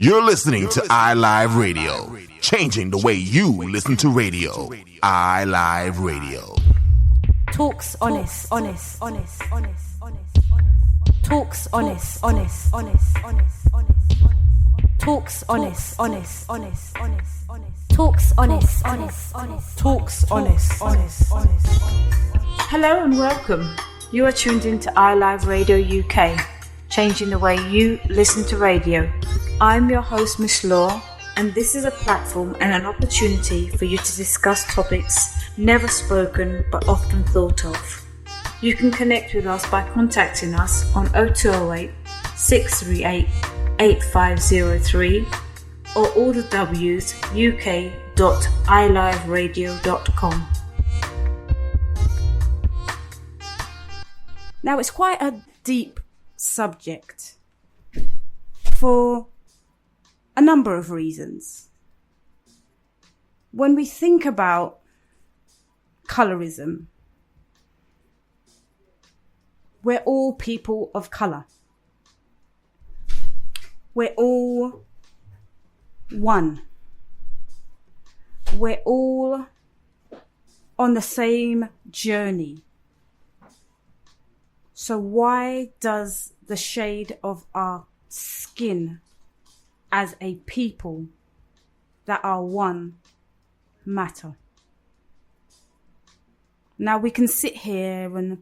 You're listening to iLiveUK, changing the way you listen to radio. iLiveUK. TalksHonest. TalksHonest. TalksHonest. Hello and welcome. You are tuned into iLiveUK, changing the way you listen to radio. I'm your host, Miss Law, and this is a platform and an opportunity for you to discuss topics never spoken but often thought of. You can connect with us by contacting us on 0208 638 8503 or all the W's uk.iliveradio.com. Now, it's quite a deep subject for a number of reasons. When we think about colorism, we're all people of colour. We're all one. We're all on the same journey. So why does the shade of our skin as a people that are one matter? Now we can sit here and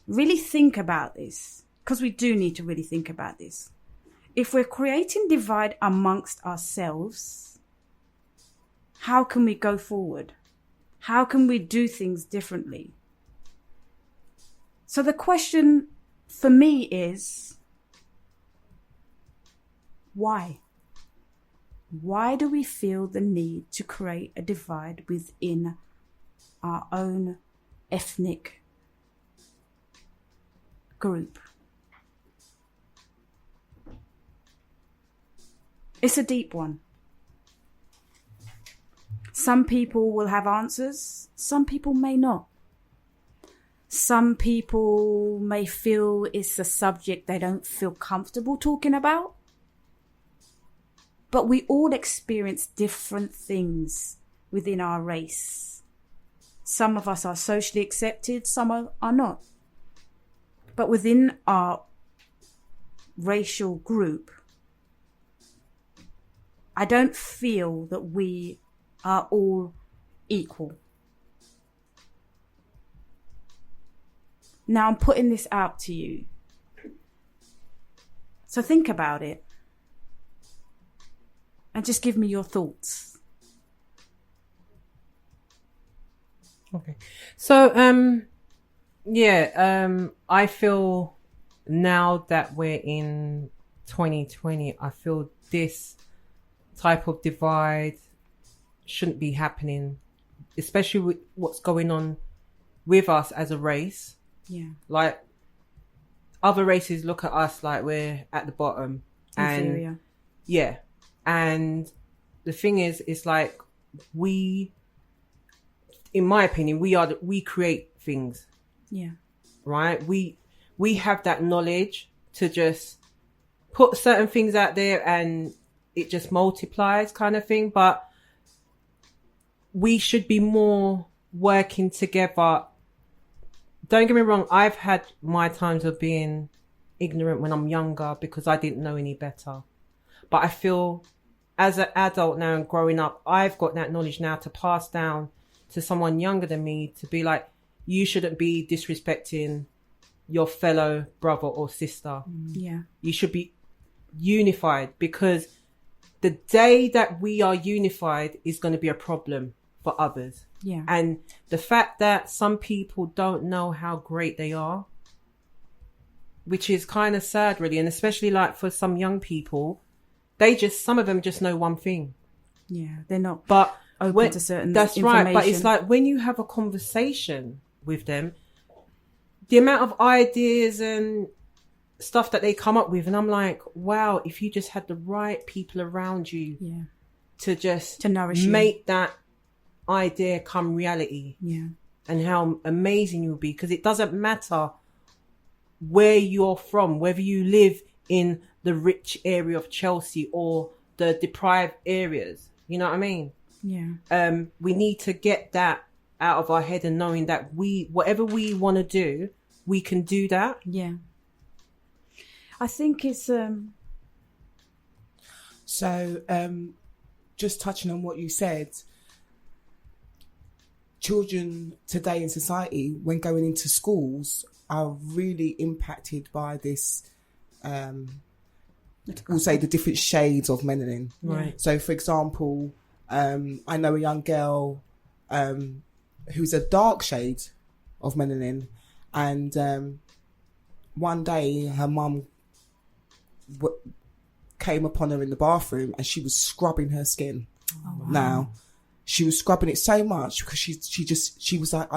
really think about this, because we do need to really think about this. If we're creating divide amongst ourselves, how can we go forward? How can we do things differently? So the question for me is, why? Why do we feel the need to create a divide within our own ethnic group? It's a deep one. Some people will have answers, some people may not. Some people may feel it's a subject they don't feel comfortable talking about. But we all experience different things within our race. Some of us are socially accepted, some are not. But within our racial group, I don't feel that we are all equal. Now I'm putting this out to you. So think about it. And just give me your thoughts. Okay. So, I feel now that we're in 2020, I feel this type of divide shouldn't be happening, especially with what's going on with us as a race. Yeah. Like, other races look at us like we're at the bottom. Inferior. Yeah. And the thing is, it's like we, in my opinion, we create things. Yeah. Right? We have that knowledge to just put certain things out there and it just multiplies, kind of thing. But we should be more working together. Don't get me wrong, I've had my times of being ignorant when I'm younger because I didn't know any better. But I feel as an adult now and growing up, I've got that knowledge now to pass down to someone younger than me to be like, you shouldn't be disrespecting your fellow brother or sister. Yeah. You should be unified, because the day that we are unified is going to be a problem for others. Yeah. And the fact that some people don't know how great they are, which is kind of sad really, and especially like for some young people, some of them just know one thing. Yeah, they're not open to certain That's information. right, but it's like when you have a conversation with them, the amount of ideas and stuff that they come up with, and I'm like, wow, if you just had the right people around you to nourish you, make that idea come reality. Yeah. And how amazing you'll be, because it doesn't matter where you're from, whether you live in the rich area of Chelsea or the deprived areas. You know what I mean? Yeah. We need to get that out of our head and knowing that whatever we want to do, we can do that. Yeah. I think it's So, just touching on what you said, children today in society, when going into schools, are really impacted by this, we'll say the different shades of melanin. Right. So, for example, I know a young girl who's a dark shade of melanin, and one day her mum came upon her in the bathroom and she was scrubbing her skin. Oh, wow. Now, she was scrubbing it so much because she was like,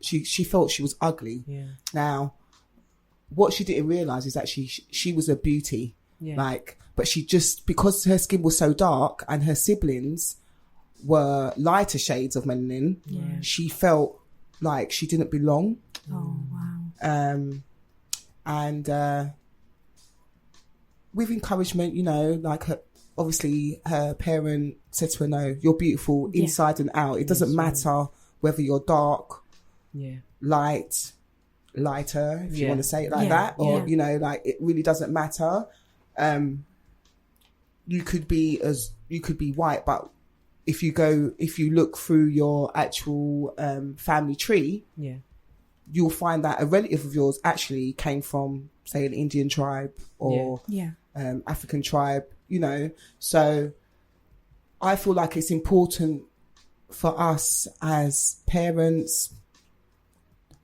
she felt she was ugly. Yeah. Now, what she didn't realise is that she was a beauty. Yeah. But she just, because her skin was so dark and her siblings were lighter shades of melanin, she felt like she didn't belong. Oh, wow. And with encouragement, you know, like obviously her parent said to her, no, you're beautiful inside and out. It doesn't matter whether you're dark, lighter, if you want to say it like that, or, you know, like it really doesn't matter. You could be white, but if you look through your actual family tree, you'll find that a relative of yours actually came from, say, an Indian tribe or African tribe, you know. So I feel like it's important for us as parents,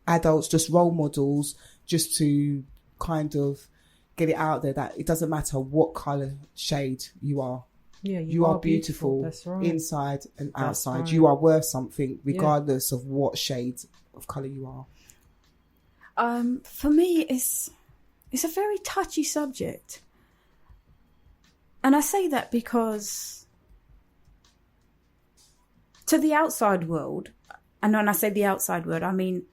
adults, just role models, just to kind of get it out there that it doesn't matter what colour shade you are. Yeah, you are beautiful. That's right. Inside and outside. Right. You are worth something regardless of what shade of colour you are. For me, it's a very touchy subject. And I say that because to the outside world, and when I say the outside world, I mean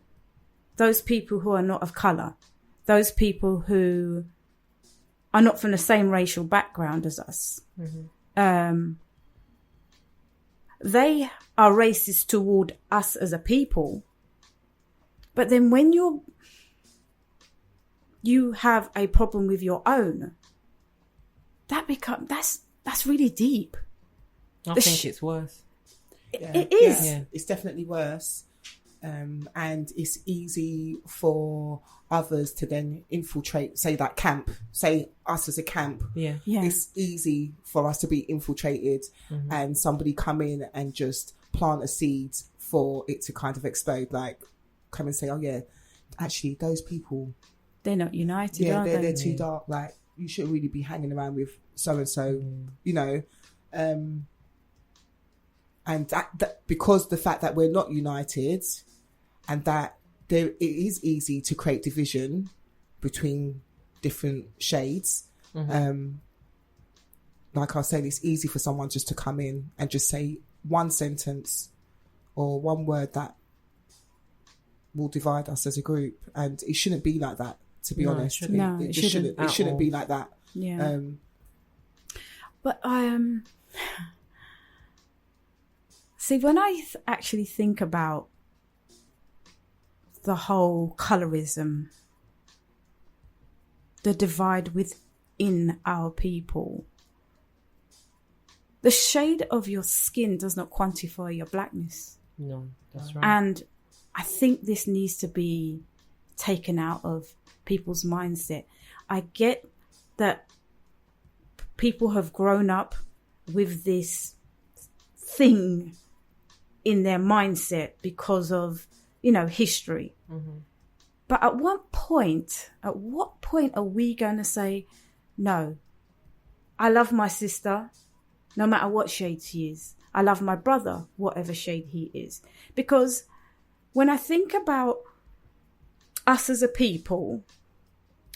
those people who are not of colour, those people who are not from the same racial background as us. Mm-hmm. They are racist toward us as a people. But then when you have a problem with your own, that's really deep. I think it's worse. It is. Yeah. It's definitely worse. And it's easy for others to then infiltrate, say that camp, say us as a camp. Yeah. It's easy for us to be infiltrated and somebody come in and just plant a seed for it to kind of explode, like come and say, oh yeah, actually those people, they're not united, are they? They're too dark, like you shouldn't really be hanging around with so-and-so, you know. And that because the fact that we're not united and that it is easy to create division between different shades. Like I was saying, it's easy for someone just to come in and just say one sentence or one word that will divide us as a group, and it shouldn't be like that, to be honest. It shouldn't be like that. Yeah. But I see, when I actually think about the whole colorism, the divide within our people, the shade of your skin does not quantify your blackness. No, that's right. And I think this needs to be taken out of people's mindset. I get that people have grown up with this thing in their mindset because of, history. But at what point are we going to say, no, I love my sister no matter what shade she is. I love my brother, whatever shade he is. Because when I think about us as a people,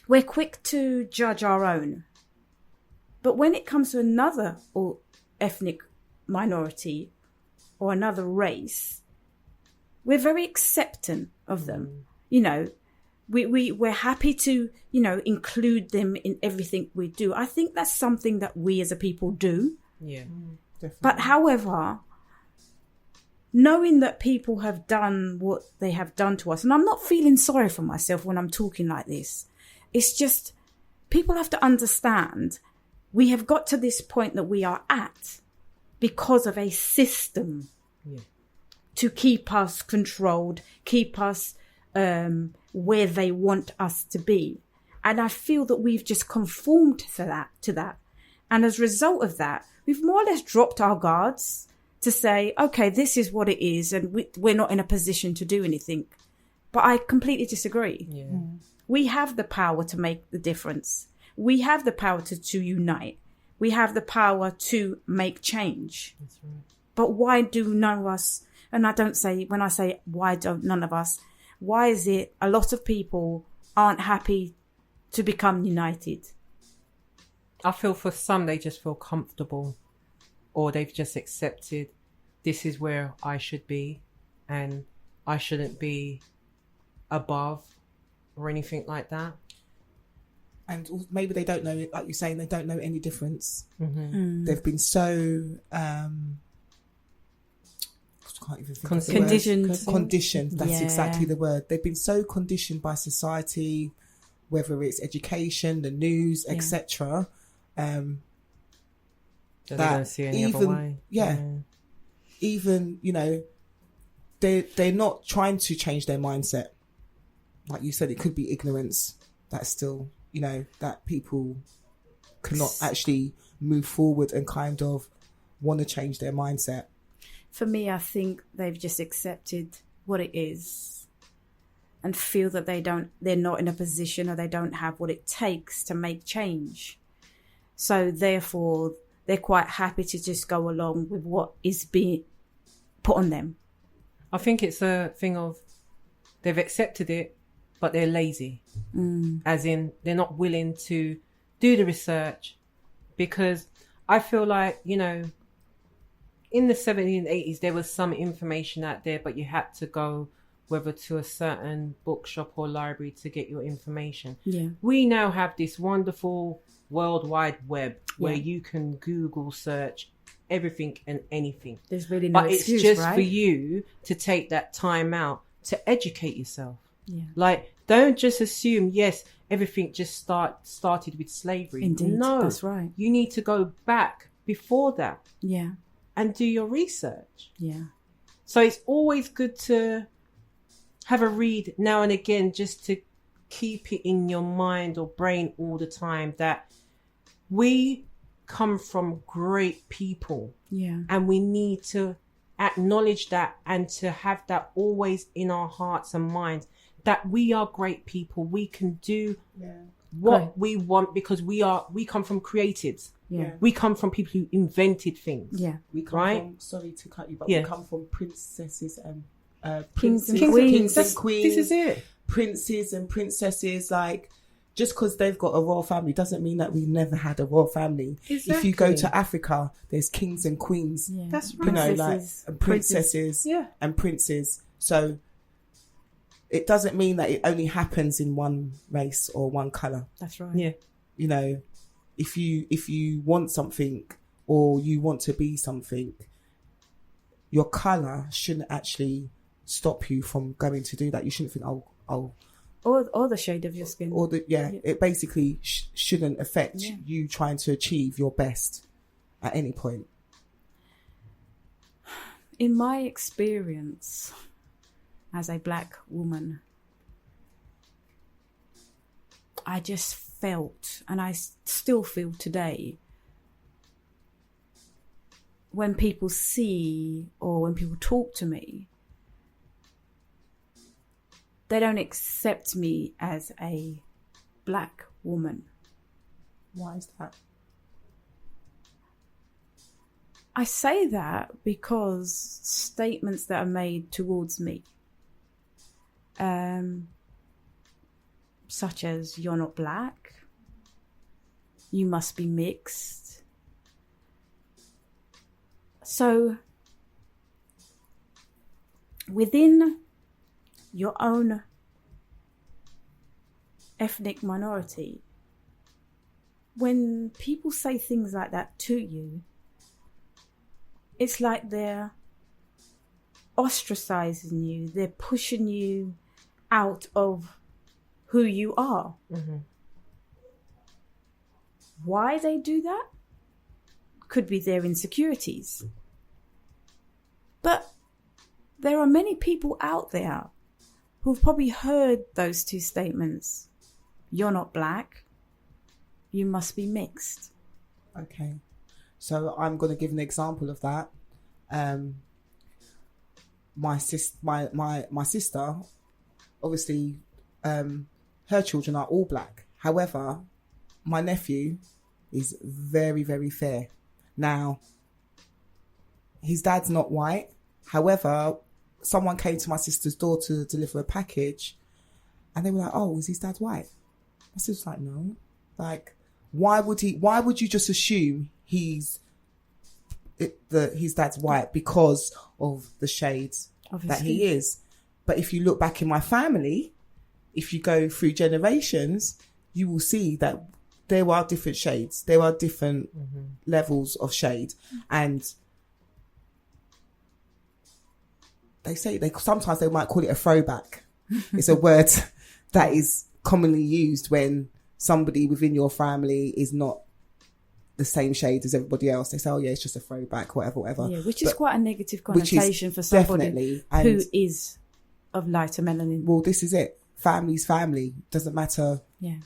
we're quick to judge our own. But when it comes to another or ethnic minority or another race, we're very acceptant of them. We're happy to, include them in everything we do. I think that's something that we as a people do. Yeah. Definitely. But however, knowing that people have done what they have done to us, and I'm not feeling sorry for myself when I'm talking like this, it's just people have to understand we have got to this point that we are at because of a system to keep us controlled, keep us where they want us to be. And I feel that we've just conformed to that. And as a result of that, we've more or less dropped our guards to say, okay, this is what it is, and we're not in a position to do anything. But I completely disagree. Yeah. We have the power to make the difference. We have the power to unite. We have the power to make change. That's right. But why do none of us, and I don't say, when I say why don't none of us, why is it a lot of people aren't happy to become united? I feel for some, they just feel comfortable, or they've just accepted this is where I should be and I shouldn't be above or anything like that. And maybe they don't know, like you're saying, they don't know any difference. Mm-hmm. They've been so I can't even think of the Conditioned. word. Conditioned. That's Yeah. exactly the word. They've been so conditioned by society, whether it's education, the news, etc. Don't That see any other way. Even, you know, they're not trying to change their mindset. Like you said, it could be ignorance that's still, you know, that people cannot actually move forward and kind of want to change their mindset. For me, I think they've just accepted what it is and feel that they're not in a position, or they don't have what it takes to make change. So therefore, they're quite happy to just go along with what is being put on them. I think it's a thing of they've accepted it, but they're lazy. As in, they're not willing to do the research, because I feel like, you know, in the 70s and 80s, there was some information out there, but you had to go whether to a certain bookshop or library to get your information. Yeah. We now have this wonderful World Wide Web where you can Google search everything and anything. There's really no But excuse, it's just right? for you to take that time out to educate yourself. Yeah. Like, don't just assume, yes, everything just started with slavery. Indeed, No, that's right. You need to go back before that Yeah. and do your research. Yeah. So it's always good to have a read now and again, just to keep it in your mind or brain all the time that we come from great people. Yeah. And we need to acknowledge that and to have that always in our hearts and minds, that we are great people. We can do what we want because we come from creatives. Yeah. We come from people who invented things. Yeah. We come Right? from, sorry to cut you, but Yeah. we come from princesses and Kings and princes, queens. kings and queens. This is it. Princes and princesses. Like, just because they've got a royal family doesn't mean that we never had a royal family. If you go to Africa, there's kings and queens. Yeah. That's You know, like Princesses. and princesses Yeah. and princes. So it doesn't mean that it only happens in one race or one colour. That's right. Yeah. You know, if you want something or you want to be something, your colour shouldn't actually stop you from going to do that. You shouldn't think, Or the shade of your skin. it basically shouldn't affect you trying to achieve your best at any point. In my experience as a black woman, I just felt, and I still feel today, when people see or when people talk to me, they don't accept me as a black woman. Why is that? I say that because statements that are made towards me, such as you're not black, you must be mixed. So within your own ethnic minority, when people say things like that to you, it's like they're ostracizing you. They're pushing you out of who you are. Mm-hmm. Why they do that? Could be their insecurities. But there are many people out there who've probably heard those two statements. You're not black. You must be mixed. Okay. So I'm going to give an example of that. My sister, obviously, her children are all black. However, my nephew is very, very fair. Now, his dad's not white. However, someone came to my sister's door to deliver a package, and they were like, "Oh, is his dad white?" My sister's like, "No." Like, why would you just assume his dad's white because of the shades that he is? But if you look back in my family, if you go through generations, you will see that there are different shades. There are different levels of shade. And sometimes they might call it a throwback. It's a word that is commonly used when somebody within your family is not the same shade as everybody else. They say, "Oh yeah, it's just a throwback," whatever. Yeah, which is quite a negative connotation for somebody who is of lighter melanin. Well, this is it. Family's family. Doesn't matter. Yeah.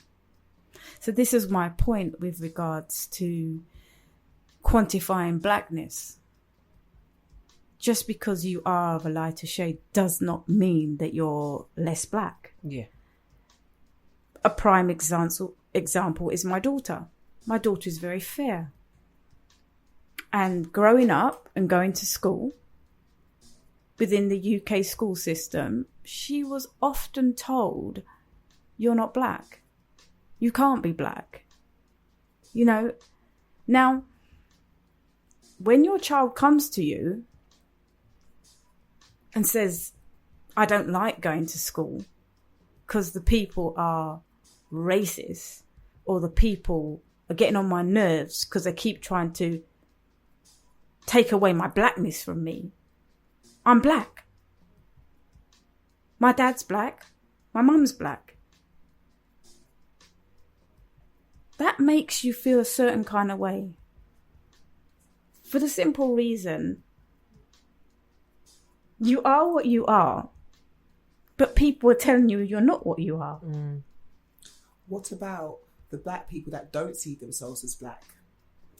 So this is my point with regards to quantifying blackness. Just because you are of a lighter shade does not mean that you're less black. Yeah. A prime example is my daughter. My daughter is very fair. And growing up and going to school within the UK school system, she was often told, "You're not black. You can't be black." You know, now, when your child comes to you and says, "I don't like going to school because the people are racist, or the people are getting on my nerves because they keep trying to take away my blackness from me." I'm black. My dad's black. My mum's black. That makes you feel a certain kind of way. For the simple reason, you are what you are, but people are telling you you're not what you are. Mm. What about the black people that don't see themselves as black?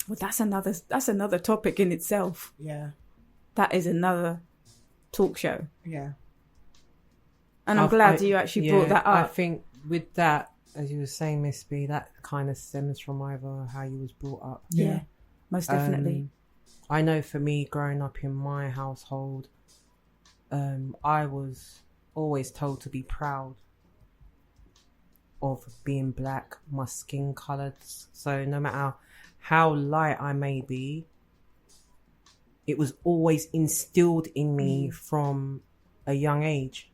Well, that's another topic in itself. Yeah. That is another talk show. Yeah. And I'm glad you actually brought that up. I think with that, as you were saying, Miss B, that kind of stems from either how you was brought up. Yeah, most definitely. I know for me, growing up in my household, I was always told to be proud of being black, my skin colour. So no matter how light I may be, it was always instilled in me from a young age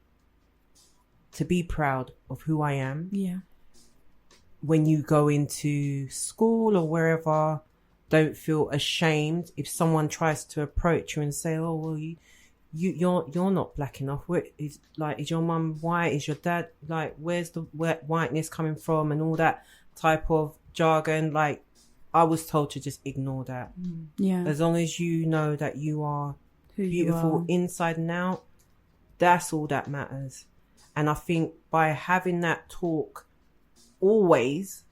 to be proud of who I am. Yeah. When you go into school or wherever, don't feel ashamed if someone tries to approach you and say, "Oh, well, you're not black enough. Is your mum white? Is your dad like? Where's the whiteness coming from?" And all that type of jargon. Like, I was told to just ignore that. Yeah. As long as you know that you are Who beautiful you are. inside and out, that's all that matters. And I think by having that talk always,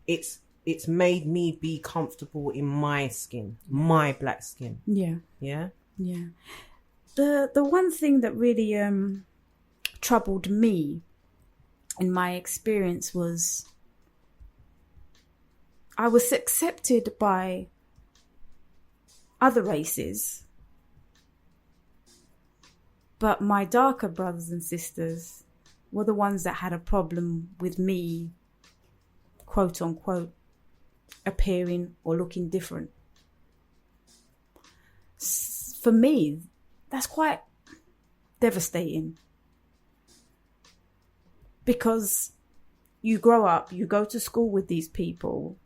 it's made me be comfortable in my skin, my black skin. Yeah. Yeah. Yeah. The one thing that really troubled me in my experience was I was accepted by other races, but my darker brothers and sisters were the ones that had a problem with me, quote unquote, appearing or looking different. For me, that's quite devastating, because you grow up, you go to school with these people,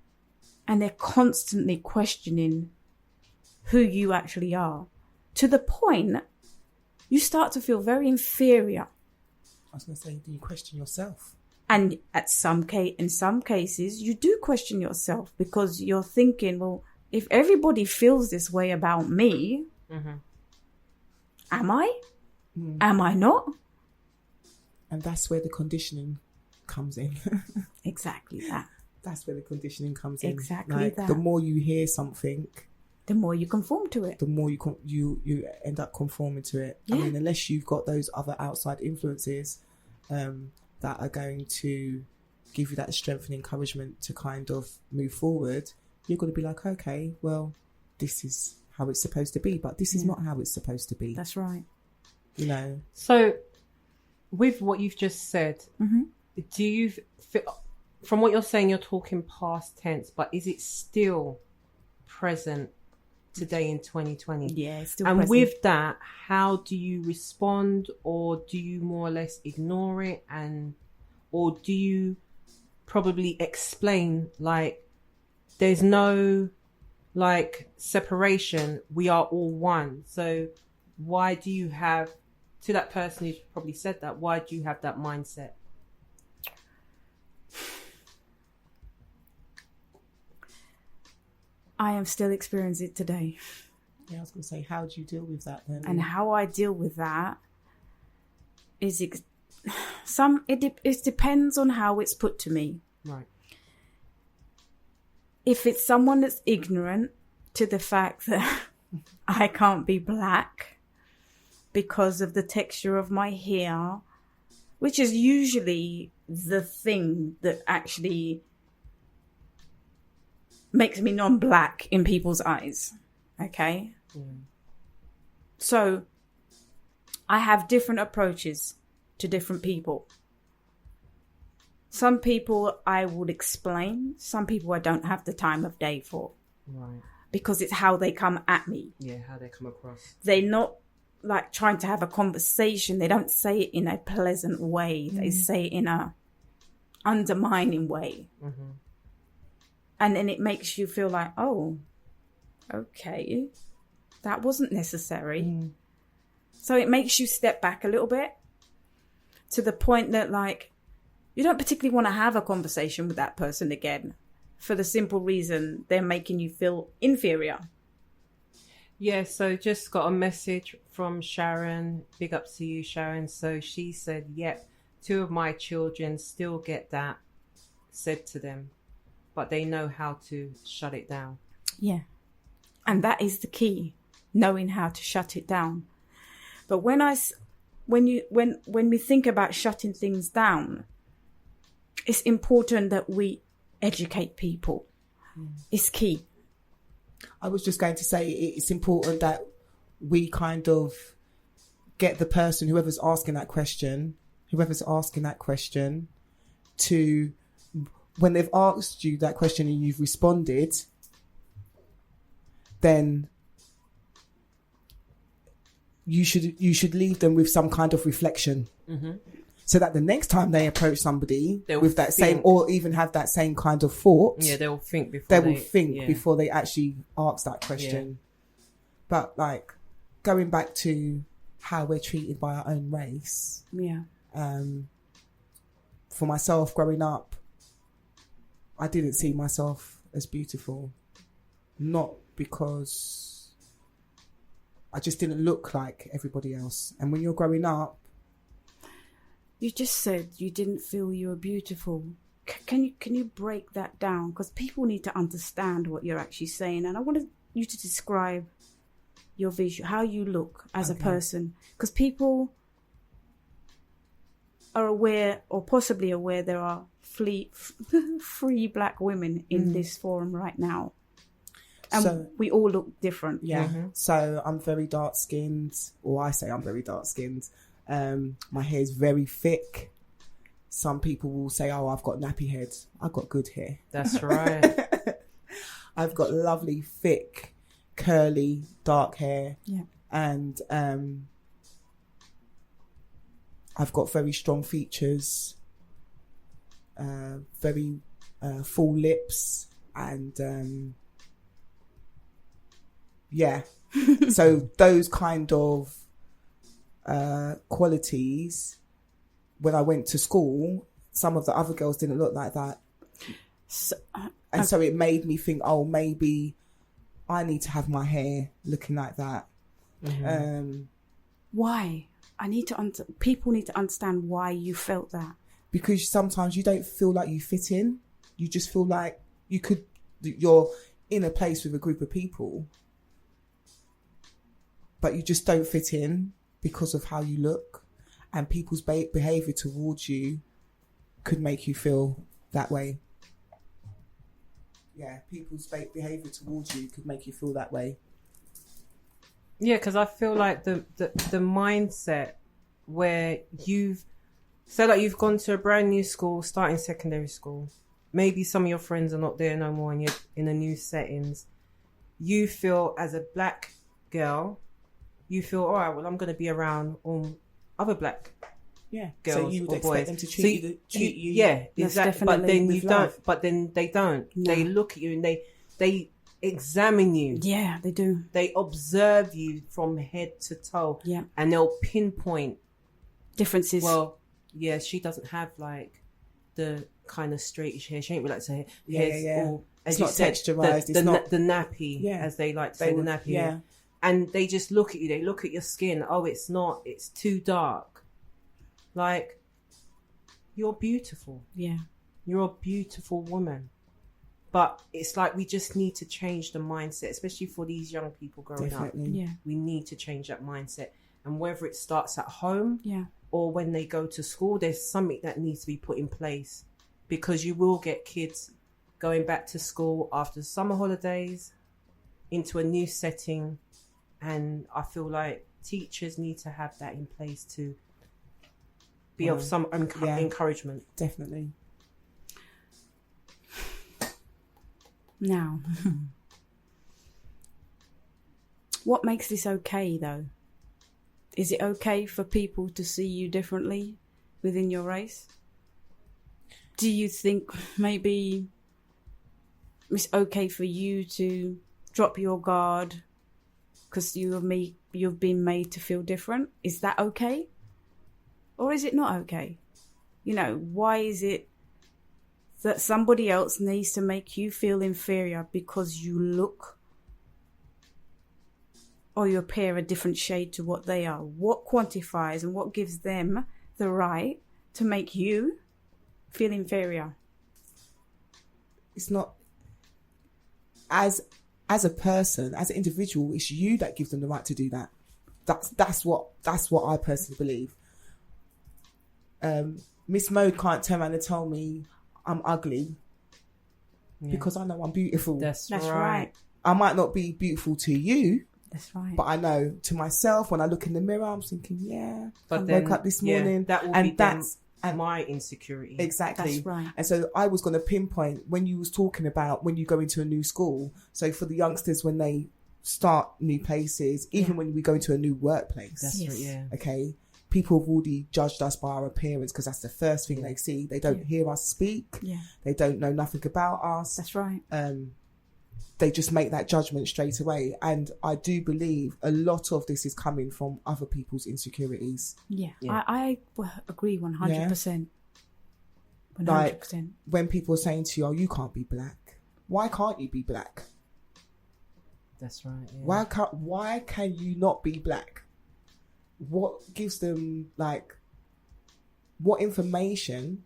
and they're constantly questioning who you actually are, to the point you start to feel very inferior. I was going to say, do you question yourself? And in some cases, you do question yourself, because you're thinking, well, if everybody feels this way about me, am I? Am I not? And that's where the conditioning comes in. Exactly that. That's where the conditioning comes in. Exactly that. The more you hear something, the more you conform to it. The more you end up conforming to it. Yeah. I mean, unless you've got those other outside influences that are going to give you that strength and encouragement to kind of move forward, you're going to be like, okay, well, this is how it's supposed to be, but this is not how it's supposed to be. That's right. You know. So, with what you've just said, do you feel, from what you're saying, you're talking past tense, but is it still present today in 2020? Yeah, it's still and present. With that, how do you respond, or do you more or less ignore it, or do you probably explain, like, there's no like separation, we are all one? So why do you have, to that person who's probably said that, why do you have that mindset? I am still experiencing it today. Yeah, I was going to say, how do you deal with that then? And how I deal with that is it depends on how it's put to me. Right. If it's someone that's ignorant to the fact that I can't be black because of the texture of my hair, which is usually the thing that actually makes me non-black in people's eyes. Okay? So I have different approaches to different people. Some people I would explain, some people I don't have the time of day for. Right. Because it's how they come at me. Yeah, how they come across. They're not like trying to have a conversation. They don't say it in a pleasant way. They say it in a undermining way. And then it makes you feel like, oh, okay, that wasn't necessary. So it makes you step back a little bit, to the point that, like, you don't particularly want to have a conversation with that person again, for the simple reason they're making you feel inferior. Yeah, so just got a message from Sharon. Big up to you, Sharon. So she said, yep, 2 of my children still get that said to them, but they know how to shut it down. Yeah. And that is the key, knowing how to shut it down. But when we think about shutting things down, it's important that we educate people. It's key. I was just going to say, it's important that we kind of get the person, whoever's asking that question, to, when they've asked you that question and you've responded, then you should leave them with some kind of reflection. So that the next time they approach somebody with that same, or even have that same kind of thought, they'll think before they actually ask that question. But like, going back to how we're treated by our own race, for myself growing up, I didn't see myself as beautiful, not because I just didn't look like everybody else. And when you're growing up, you just said you didn't feel you were beautiful. Can you break that down? Because people need to understand what you're actually saying. And I wanted you to describe your vision, how you look as a person. Because people are aware, or possibly aware, there are free black women in this forum right now. And so, we all look different. Yeah. So I'm very dark skinned, or I say I'm very dark skinned. My hair is very thick. Some people will say, oh, I've got nappy head. I've got good hair. That's right. I've got lovely, thick, curly, dark hair. Yeah. And I've got very strong features, very full lips, and Yeah. So those kind of qualities, when I went to school, some of the other girls didn't look like that. So it made me think, oh, maybe I need to have my hair looking like that. Mm-hmm. Why? People need to understand why you felt that. Because sometimes you don't feel like you fit in. You just feel like you're in a place with a group of people, but you just don't fit in because of how you look, and people's behaviour towards you could make you feel that way. Yeah, people's behaviour towards you could make you feel that way. Yeah, because I feel like the mindset where you've gone to a brand new school, starting secondary school, maybe some of your friends are not there no more and you're in a new settings. You feel as a black girl, you feel, all right, well, I'm going to be around all other black girls so you would or expect boys. them to treat you. Yeah, exactly. But then you don't. Love. But then they don't. No. They look at you and they examine you. Yeah, they do. They observe you from head to toe. Yeah, and they'll pinpoint differences. Well, yeah, she doesn't have like the kind of straightish hair. She ain't relaxed her hair. Yeah. All, as it's you not said, texturized. The nappy, as they like to say, the nappy. Yeah. And they just look at you. They look at your skin. Oh, it's not. It's too dark. Like, you're beautiful. Yeah. You're a beautiful woman. But it's like we just need to change the mindset, especially for these young people growing up. Yeah. We need to change that mindset. And whether it starts at home or when they go to school, there's something that needs to be put in place, because you will get kids going back to school after summer holidays into a new setting. And I feel like teachers need to have that in place to be of some encouragement. Definitely. Now, what makes this okay, though? Is it okay for people to see you differently within your race? Do you think maybe it's okay for you to drop your guard because you've been made to feel different? Is that okay? Or is it not okay? You know, why is it that somebody else needs to make you feel inferior because you look or you appear a different shade to what they are? What quantifies and what gives them the right to make you feel inferior? It's not, as a person, as an individual, it's you that gives them the right to do that. That's what I personally believe. Miss Mode can't turn around and tell me I'm ugly because I know I'm beautiful. That's right. I might not be beautiful to you. That's right. But I know to myself, when I look in the mirror, I'm thinking, but I woke up this morning. That will be my insecurity. Exactly. That's right. And so I was going to pinpoint when you was talking about when you go into a new school. So for the youngsters, when they start new places, even when we go into a new workplace. That's right, yeah. Okay. People have already judged us by our appearance because that's the first thing they see. They don't hear us speak. Yeah. They don't know nothing about us. That's right. They just make that judgment straight away. And I do believe a lot of this is coming from other people's insecurities. Yeah. I agree 100%. 100%. Like, when people are saying to you, oh, you can't be black. Why can't you be black? That's right. Yeah. Why can you not be black? What gives them, like, what information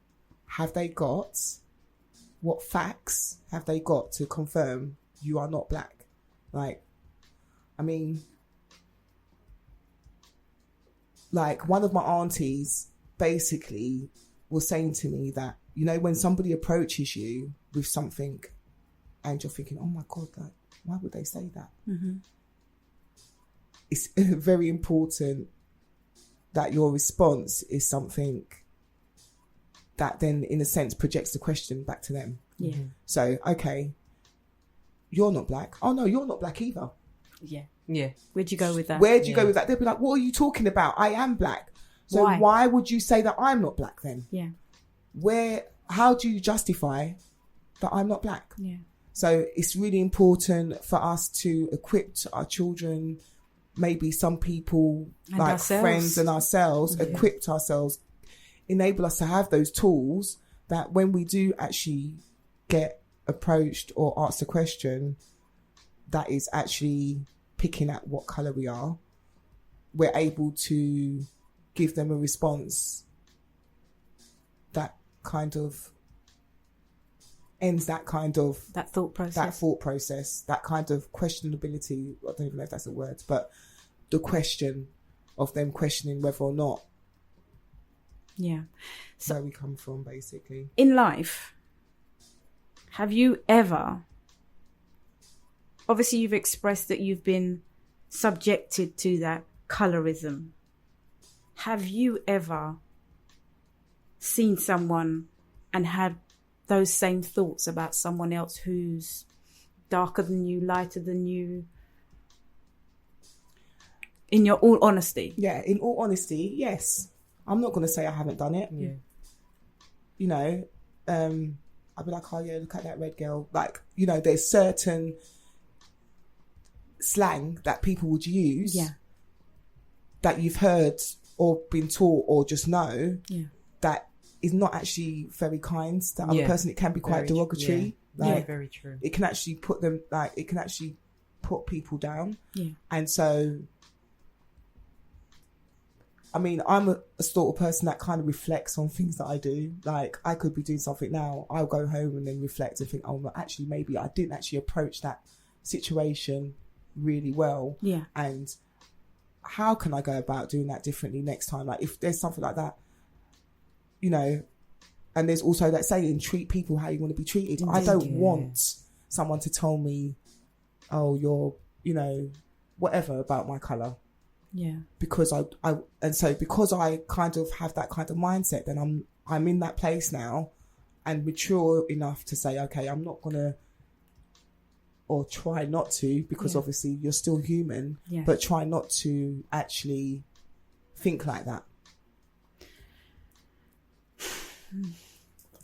have they got? What facts have they got to confirm you are not black? Like, I mean, like, one of my aunties basically was saying to me that, you know, when somebody approaches you with something and you're thinking, oh my God, like, why would they say that? Mm-hmm. It's very important that your response is something that then, in a sense, projects the question back to them. Yeah. So, okay, you're not black. Oh, no, you're not black either. Yeah. Yeah. Where'd you go with that? Where'd you go with that? They'll be like, what are you talking about? I am black. So why would you say that I'm not black then? Yeah. How do you justify that I'm not black? Yeah. So it's really important for us to equip our children, maybe some people and like ourselves. friends and ourselves, equipped ourselves, enable us to have those tools that when we do actually get approached or asked a question that is actually picking at what colour we are, we're able to give them a response that kind of ends that thought process, that kind of questionability. I don't even know if that's a word, but the question of them questioning whether or not where we come from, basically. In life, have you ever, obviously you've expressed that you've been subjected to that colorism. Have you ever seen someone and had those same thoughts about someone else who's darker than you, lighter than you? In your all honesty? Yeah, in all honesty, yes. I'm not going to say I haven't done it. Yeah. You know, I'd be like, oh yeah, look at that red girl. like, you know, there's certain slang that people would use that you've heard or been taught or just know that is not actually very kind to the other person. It can be quite derogatory. Very true. It can actually put them, like, it can actually put people down. Yeah. And so, I mean, I'm a sort of person that kind of reflects on things that I do. Like, I could be doing something now, I'll go home and then reflect and think, oh, well, actually, maybe I didn't actually approach that situation really well. Yeah. And how can I go about doing that differently next time? Like, if there's something like that, you know, and there's also that saying, treat people how you want to be treated. Indeed, I don't want someone to tell me, oh, you're, you know, whatever about my colour. Yeah. Because because I kind of have that kind of mindset, then I'm in that place now and mature enough to say, okay, I'm not gonna, or try not to, because obviously you're still human, but try not to actually think like that.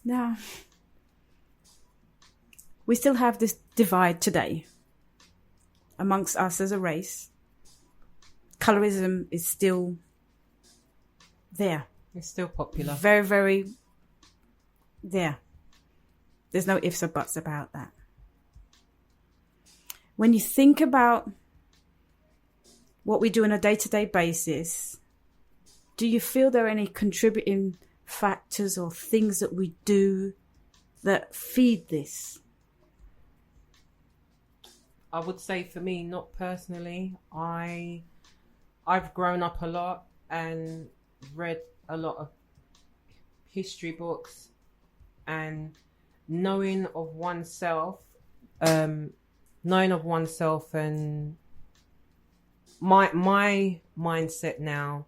Now, we still have this divide today amongst us as a race. Colorism is still there. It's still popular. Very, very there. There's no ifs or buts about that. When you think about what we do on a day-to-day basis, do you feel there are any contributing factors or things that we do that feed this? I would say for me, not personally. I've grown up a lot and read a lot of history books, and knowing of oneself and my mindset now,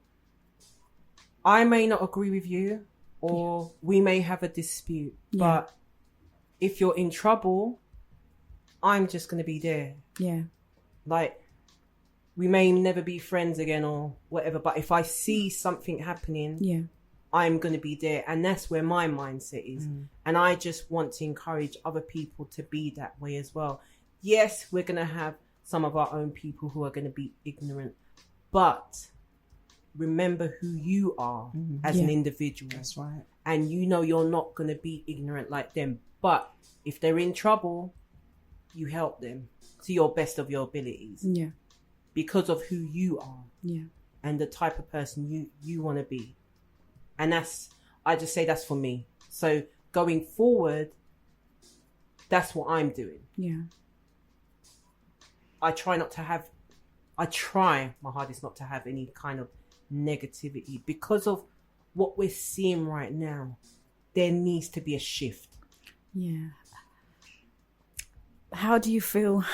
I may not agree with you or we may have a dispute, but if you're in trouble, I'm just going to be there. Yeah. Like, we may never be friends again or whatever, but if I see something happening, I'm going to be there. And that's where my mindset is. And I just want to encourage other people to be that way as well. Yes, we're going to have some of our own people who are going to be ignorant, but remember who you are as an individual. That's right. And you know you're not going to be ignorant like them. But if they're in trouble, you help them to your best of your abilities. Yeah. Because of who you are. Yeah. And the type of person you want to be. And I just say that's for me. So going forward, that's what I'm doing. Yeah. I try my hardest not to have any kind of negativity because of what we're seeing right now. There needs to be a shift. Yeah. How do you feel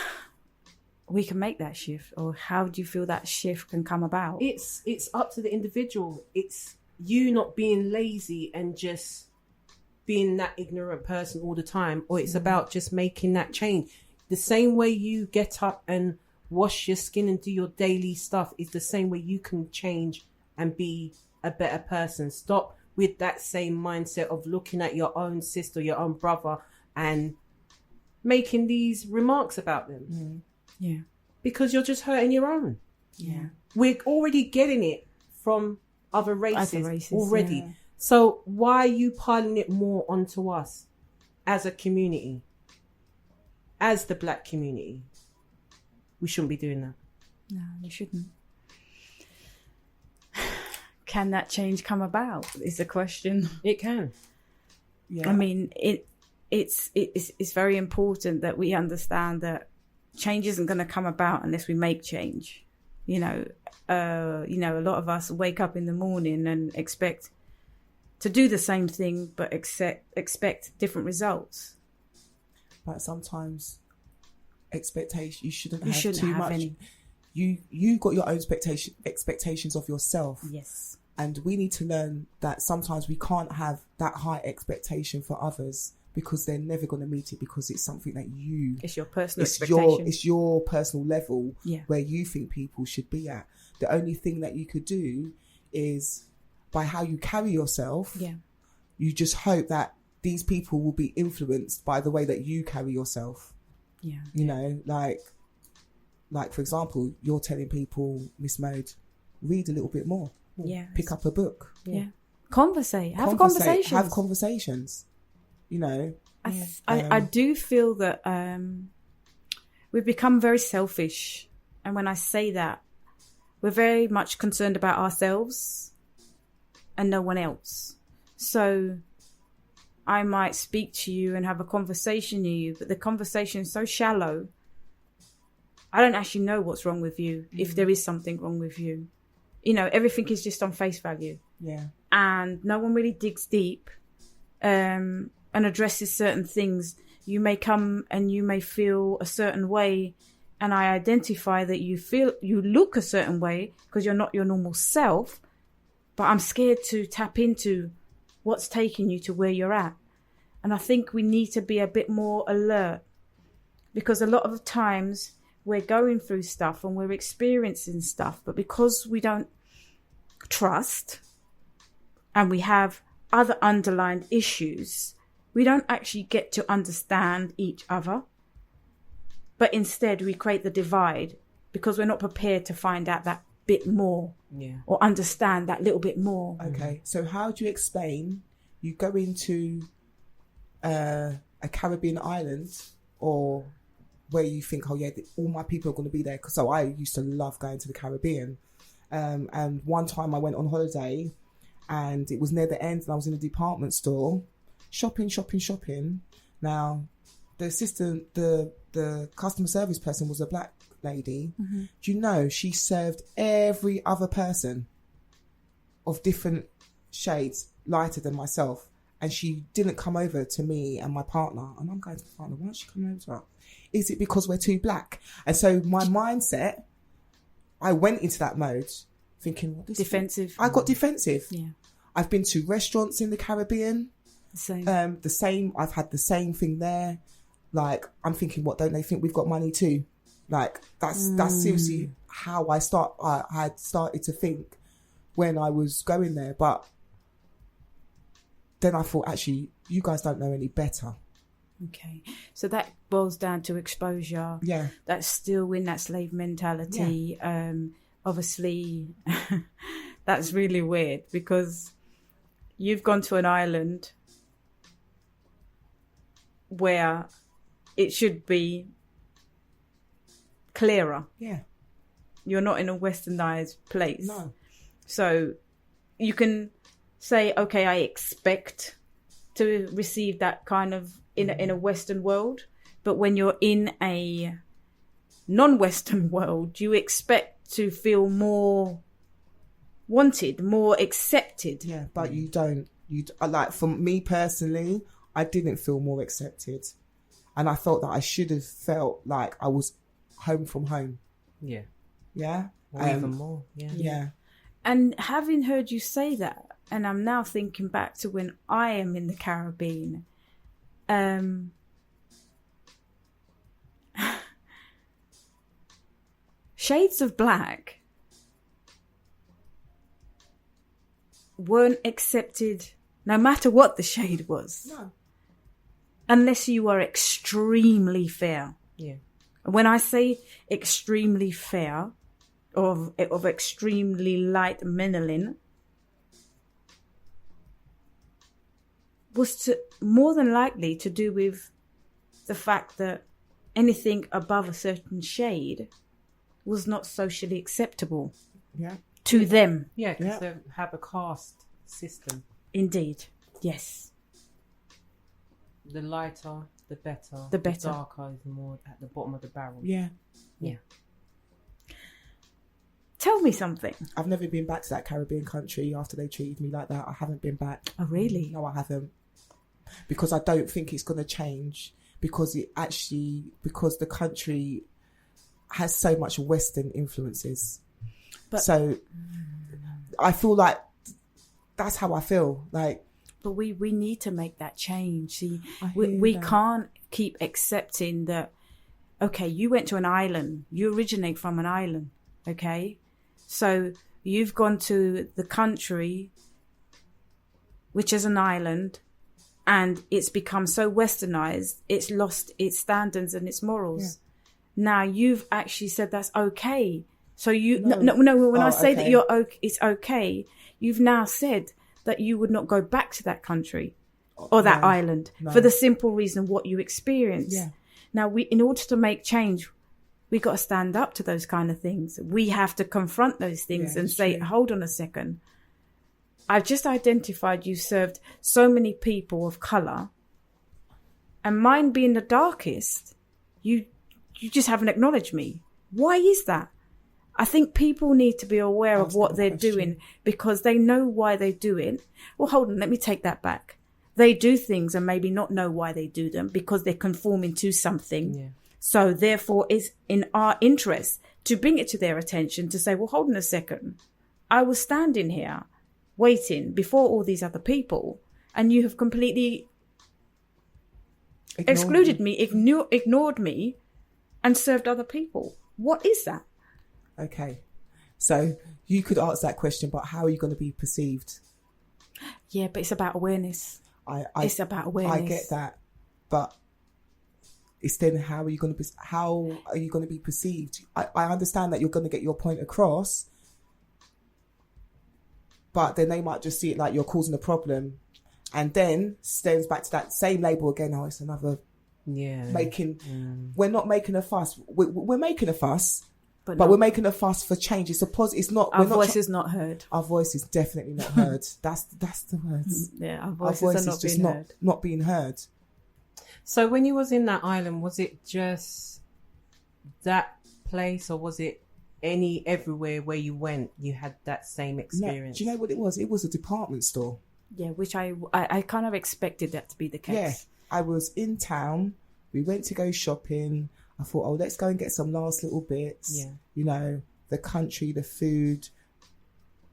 we can make that shift, or how do you feel that shift can come about? It's up to the individual. It's you not being lazy and just being that ignorant person all the time, or it's about just making that change. The same way you get up and wash your skin and do your daily stuff is the same way you can change and be a better person. Stop with that same mindset of looking at your own sister, your own brother, and making these remarks about them. Yeah. Because you're just hurting your own. Yeah. We're already getting it from other races already. Yeah. So why are you piling it more onto us as a community? As the black community? We shouldn't be doing that. No, you shouldn't. Can that change come about is the question. It can. Yeah. I mean, it's very important that we understand that change isn't going to come about unless we make change. You know, a lot of us wake up in the morning and expect to do the same thing, but expect different results. But sometimes you shouldn't have too much. Any. You got your own expectations of yourself. Yes. And we need to learn that sometimes we can't have that high expectation for others because they're never going to meet it, because it's something that it's your personal expectation. It's your personal level where you think people should be at. The only thing that you could do is by how you carry yourself. Yeah. You just hope that these people will be influenced by the way that you carry yourself. Yeah. You know, like for example, you're telling people, Miss Mode, read a little bit more. Yeah. Pick up a book. Yeah. Have conversations. Have conversations. You know. I do feel that we've become very selfish. And when I say that, we're very much concerned about ourselves and no one else. So I might speak to you and have a conversation with you, but the conversation is so shallow. I don't actually know what's wrong with you, if there is something wrong with you. You know, everything is just on face value. Yeah. And no one really digs deep and addresses certain things. You may come and you may feel a certain way, and I identify that you look a certain way because you're not your normal self, but I'm scared to tap into what's taking you to where you're at. And I think we need to be a bit more alert, because a lot of times we're going through stuff and we're experiencing stuff, but because we don't trust and we have other underlying issues, we don't actually get to understand each other. But instead we create the divide because we're not prepared to find out that bit more or understand that little bit more. Okay, so how do you explain you go into a Caribbean island or where you think, oh yeah, all my people are going to be there? So I used to love going to the Caribbean. And one time I went on holiday and it was near the end and I was in a department store shopping. Now, the assistant, the customer service person was a black lady. Mm-hmm. Do you know she served every other person of different shades lighter than myself, and she didn't come over to me and my partner? And I'm going to my partner, why is she coming over to us? Is it because we're too black? And so my mindset, I went into that mode thinking, what this defensive. I got defensive. Yeah. I've been to restaurants in the Caribbean. The same. I've had the same thing there. Like, I'm thinking, what, don't they think we've got money too? Like, that's seriously how I had started to think when I was going there. But then I thought, actually, you guys don't know any better. Okay. So that boils down to exposure. Yeah. That's still in that slave mentality. Yeah. Obviously, that's really weird because you've gone to an island where it should be clearer. Yeah. You're not in a westernized place. No. So you can say, okay, I expect to receive that kind of in a Western world. But when you're in a non-Western world, you expect to feel more wanted, more accepted. Yeah, but you don't. Like, for me personally, I didn't feel more accepted. And I felt that I should have felt like I was home from home. Yeah. Yeah? Or even more. Yeah. Yeah. And having heard you say that, and I'm now thinking back to when I am in the Caribbean, shades of black weren't accepted no matter what the shade was. No. unless you are extremely fair. Yeah. When I say extremely fair, of extremely light melanin, was more than likely to do with the fact that anything above a certain shade was not socially acceptable to them. Yeah, because they have a caste system. Indeed, yes. The lighter, the better. The better. The darker is more at the bottom of the barrel. Yeah. Yeah. Tell me something. I've never been back to that Caribbean country after they treated me like that. I haven't been back. Oh, really? No, I haven't. Because I don't think it's going to change. Because the country has so much Western influences. So I feel like that's how I feel. Like, but we need to make that change. See, we can't keep accepting that. Okay, you went to an island. You originate from an island. Okay, so you've gone to the country, which is an island, and it's become so westernized. It's lost its standards and its morals. Yeah. Now you've actually said that's okay. So you no. When I say that it's okay, you've now said that you would not go back to that country or that island for the simple reason what you experienced. Yeah. Now, in order to make change, we got to stand up to those kind of things. We have to confront those things and say, hold on a second. I've just identified you served so many people of colour, and mine being the darkest, you just haven't acknowledged me. Why is that? I think people need to be aware of what they're doing because they know why they do it. Well, hold on, let me take that back. They do things and maybe not know why they do them because they're conforming to something. Yeah. So therefore, it's in our interest to bring it to their attention to say, well, hold on a second. I was standing here waiting before all these other people and you have completely excluded me, ignored me and served other people. What is that? Okay. So you could answer that question, but how are you going to be perceived? Yeah, but it's about awareness. It's about awareness. I get that, but it's then how are you going to be perceived? I understand that you're going to get your point across, but then they might just see it like you're causing a problem, and then stems back to that same label again. Oh, it's another We're not making a fuss. We're making a fuss. But we're making a fuss for change. It's not. Our voice is not heard. Our voice is definitely not heard. That's the words. Yeah, our voice is not being heard. So when you was in that island, was it just that place, or was it everywhere where you went, you had that same experience? No, do you know what it was? It was a department store. Yeah, which I kind of expected that to be the case. Yeah, I was in town. We went to go shopping. I thought, oh, let's go and get some last little bits. Yeah. You know, the country, the food,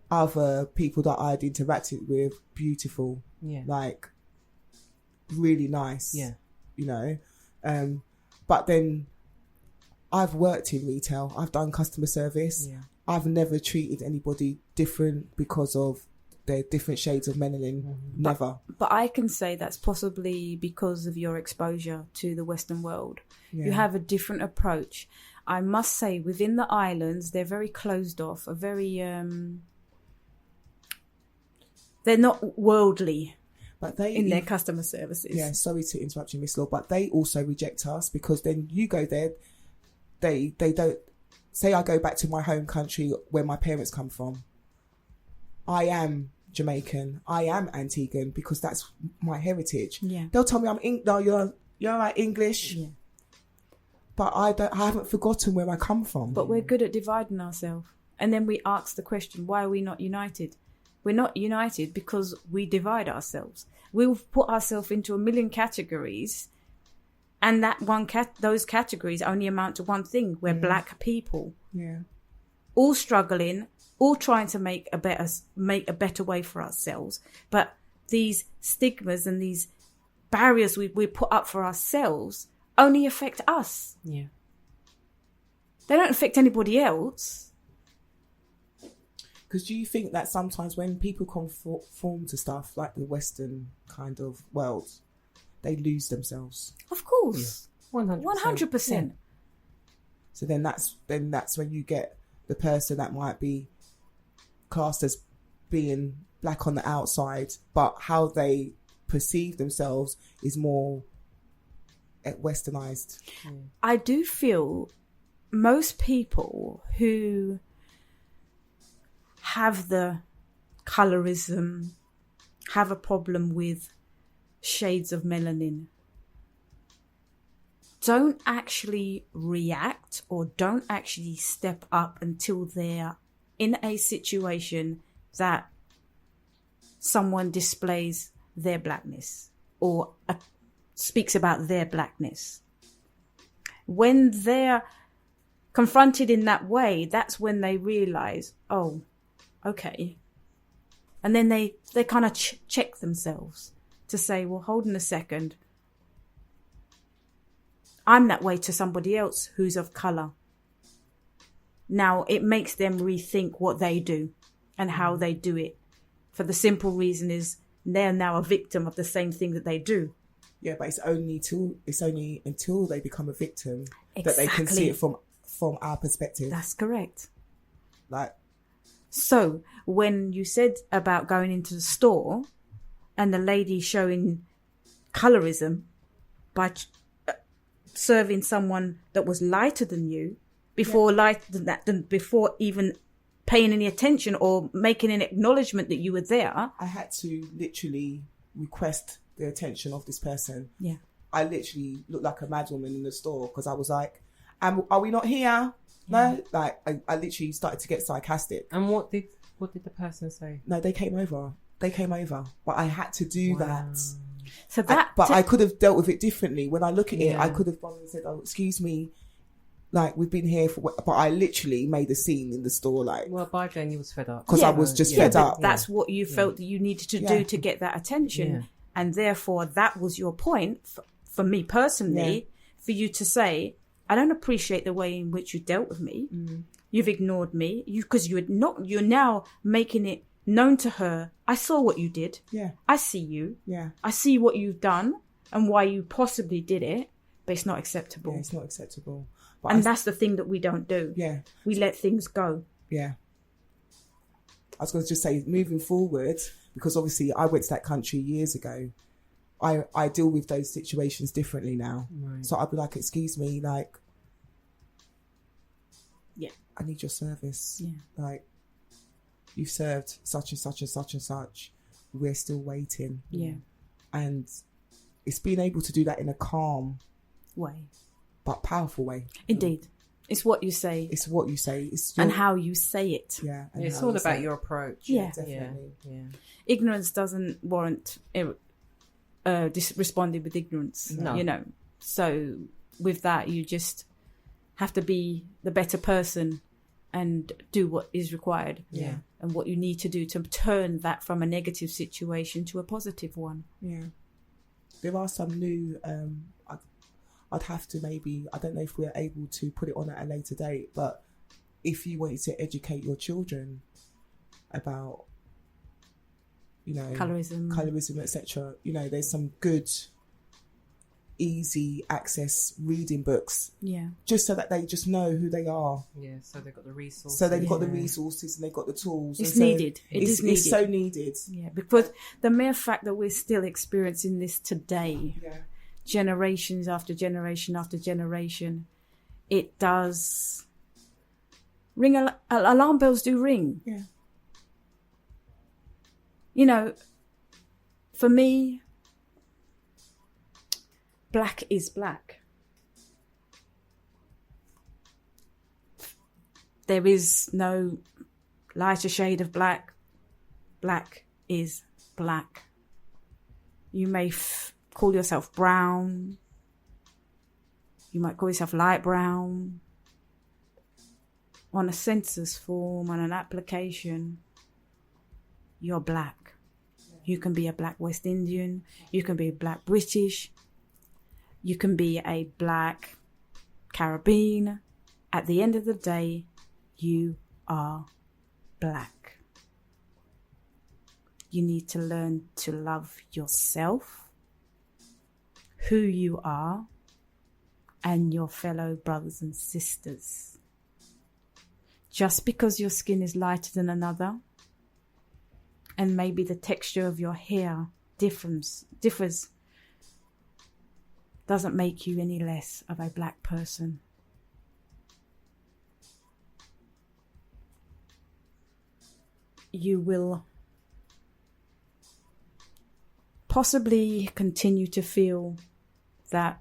other people that I'd interacted with, beautiful. Yeah. Like, really nice. Yeah. You know. But then I've worked in retail. I've done customer service. Yeah. I've never treated anybody different because of their different shades of melanin. Mm-hmm. Never. But I can say that's possibly because of your exposure to the Western world. Yeah. You have a different approach. I must say, within the islands, they're very closed off, they're not worldly. But in their customer services. Yeah, sorry to interrupt you, Miss Law, but they also reject us because then you go there, they don't, say I go back to my home country where my parents come from. I am Jamaican, I am Antiguan because that's my heritage. Yeah. They'll tell me you're right English. Yeah. But I haven't forgotten where I come from. But we're good at dividing ourselves. And then we ask the question, why are we not united? We're not united because we divide ourselves. We'll put ourselves into a million categories, and those categories only amount to one thing. We're black people. Yeah. All struggling, all trying to make a better way for ourselves. But these stigmas and these barriers we put up for ourselves only affect us. Yeah. They don't affect anybody else. Because do you think that sometimes when people conform to stuff like the Western kind of world, they lose themselves. Of course. 100%. 100%. So then that's when you get the person that might be classed as being black on the outside, but how they perceive themselves is more westernized. I do feel most people who have the colorism have a problem with shades of melanin don't actually react or don't actually step up until they're in a situation that someone displays their blackness or speaks about their blackness. When they're confronted in that way, that's when they realize, oh, okay. And then they kind of check themselves to say, well, hold on a second. I'm that way to somebody else who's of colour. Now, it makes them rethink what they do and how they do it. For the simple reason is they're now a victim of the same thing that they do. Yeah, but it's only until they become a victim that they can see it from our perspective. That's correct. Like, so when you said about going into the store and the lady showing colorism by serving someone that was lighter than you before before even paying any attention or making an acknowledgement that you were there. I had to literally request the attention of this person. Yeah. I literally looked like a madwoman in the store because I was like, are we not here? No, like I literally started to get sarcastic. And what did the person say? No, they came over, but I had to do that. So I could have dealt with it differently. When I look at it, I could have gone and said, "Oh, excuse me, like we've been here for." But I literally made a scene in the store. Like, well, by then you was fed up because I was just fed up. That's what you felt that you needed to do to get that attention, and therefore that was your point for me personally, for you to say, "I don't appreciate the way in which you dealt with me. You've ignored me. Because you're now making it known to her. I saw what you did. Yeah. I see you. Yeah. I see what you've done and why you possibly did it, but it's not acceptable." Yeah, it's not acceptable. But that's the thing that we don't do. Yeah. We let things go. Yeah. I was going to just say, moving forward, because obviously I went to that country years ago, I deal with those situations differently now. Right. So I'd be like, excuse me, like, yeah, I need your service. Yeah. Like, you've served such and such and such and such. We're still waiting. Yeah. And it's being able to do that in a calm way, but powerful way. Indeed. It's what you say. It's what you say. And how you say it. Yeah. It's all about your approach. Yeah. Definitely. Yeah. Ignorance doesn't warrant responding with ignorance. No. You know. So with that, you just have to be the better person and do what is required. Yeah. And what you need to do to turn that from a negative situation to a positive one. Yeah. There are some new, I'd have to maybe, I don't know if we're able to put it on at a later date, but if you wanted to educate your children about, you know, colorism, etc., you know, there's some good, easy access reading books. Yeah. Just so that they just know who they are. Yeah, so they've got the resources. So they've got the resources and they've got the tools. It's needed. It's needed. It's so needed. Yeah, because the mere fact that we're still experiencing this today, generations after generation after generation, it does ring, alarm bells do ring. Yeah. You know, for me, black is black. There is no lighter shade of black. Black is black. You may call yourself brown. You might call yourself light brown. On a census form, on an application, you're black. You can be a black West Indian. You can be a black British. You can be a black Caribbean. At the end of the day, you are black. You need to learn to love yourself. who you are and your fellow brothers and sisters. Just because your skin is lighter than another, and maybe the texture of your hair differs, doesn't make you any less of a black person. You will possibly continue to feel that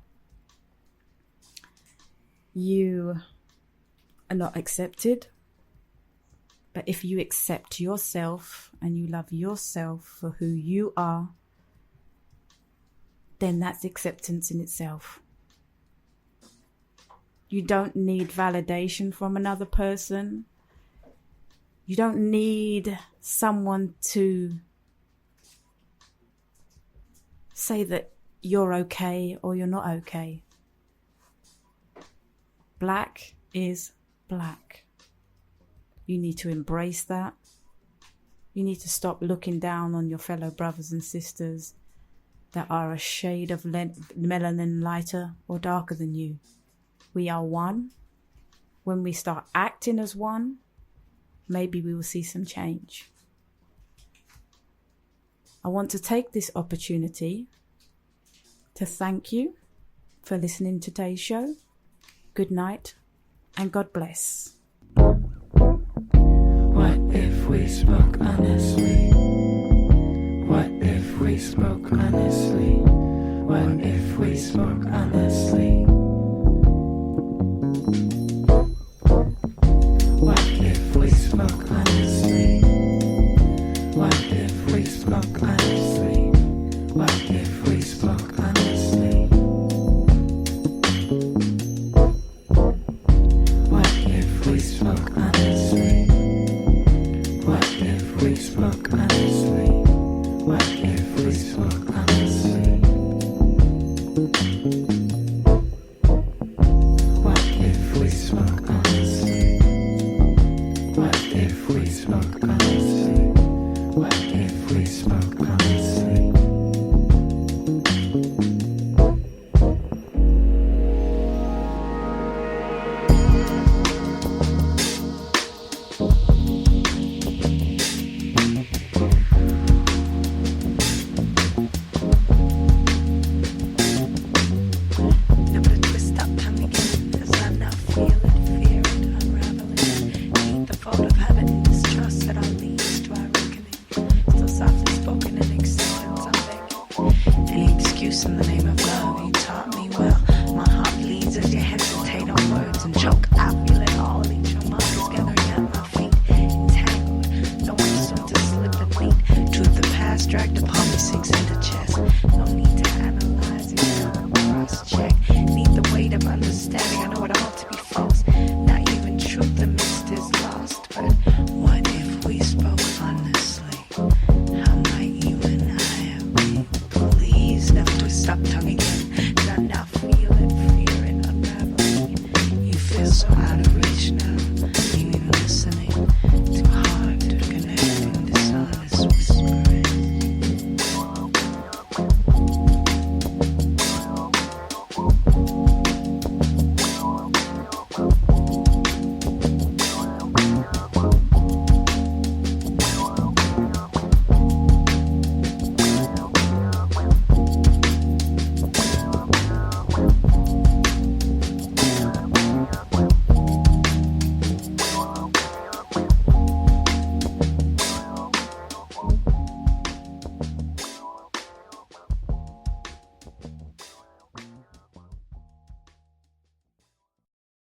you are not accepted. But if you accept yourself and you love yourself for who you are, then that's acceptance in itself. You don't need validation from another person. You don't need someone to say that you're okay or you're not okay. Black is black. You need to embrace that. You need to stop looking down on your fellow brothers and sisters that are a shade of melanin lighter or darker than you. We are one. When we start acting as one, maybe we will see some change. I want to take this opportunity to thank you for listening to today's show. Good night and God bless. What if we spoke honestly? What if we spoke honestly? What if we spoke honestly? What if we spoke honestly? What if we spoke honestly? What if we spoke honestly? What if we spoke honestly? What if we spoke honestly?